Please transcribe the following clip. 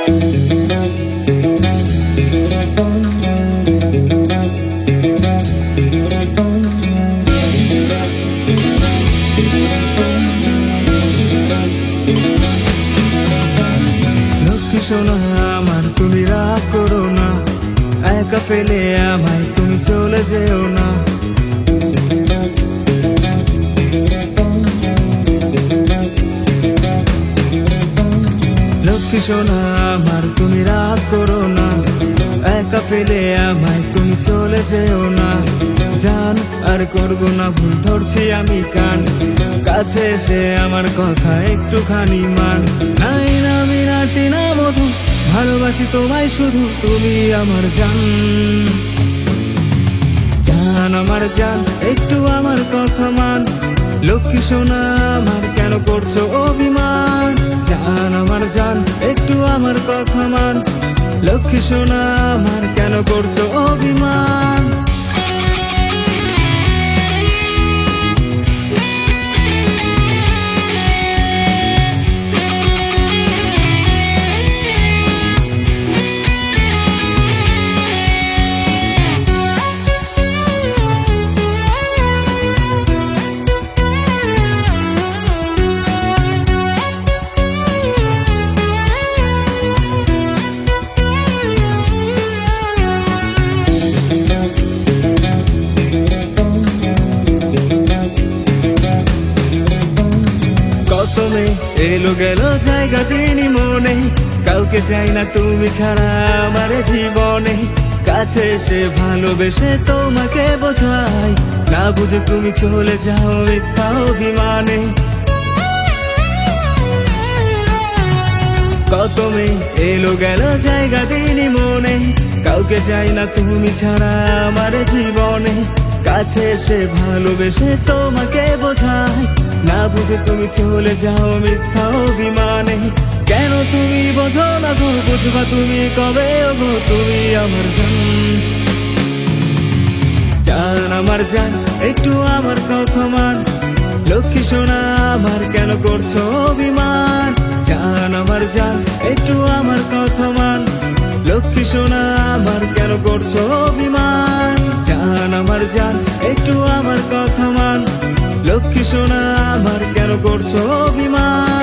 লক্ষ্মী সোনা আমার, তুমি রাগ করো না, একা ফেলে আমায় তুমি চলে যেও না। লক্ষ্মী সোনা আমার, তুমি রাগ করো না, একা ফেলে আমায় তুমি চলে যেও না। জান আর করবো না ভুল, ধরছি আমি কান, কাছে এসে আমার কথা একটুখানি মান। নাই না মিনাটি না মধু, ভালোবাসি তোমায় শুধু, তুমি আমার জান। জান আমার জান, একটু আমার কথা মান। লক্ষ্মী সোনা আমার, কেন করছো অভিমান? জান আমার জান, একটু আমার কথা মান। লক্ষ্মী সোনা আমার, কেন করছো অভিমান? এলো গেল জায়গা দিনই মনে, কাউকে চাই না তুমি ছাড়া আমার জীবনে। কাছে এসে ভালোবেসে তোমাকে বোঝাই, না বুঝে তুমি চলে যাও মিথ্যা অভিমানে। কত মেয়ে এলো গেল জায়গা দিনই মনে, কাউকে চাই না তুমি ছাড়া আমার জীবনে। কাছে এসে ভালোবেসে তোমাকে বোঝাই, না বুঝে তুমি চলে যাও মিথ্যা অভিমানে। কেন তুমি বোঝো না গো, বুঝবা তুমি কবে গো, তুমি আমার জান। জান আমার জান, একটু আমার কথা মান। লক্ষ্মী সোনা আমার, কেন করছো অভিমান? জান আমার জান, একটু আমার কথা মান। লক্ষ্মী সোনা আমার, কেন করছো অভিমান? জান আমার জান, একটু আমার কথা মান। লক্ষ্মী সোনা আমার, কেন করছো অভিমান?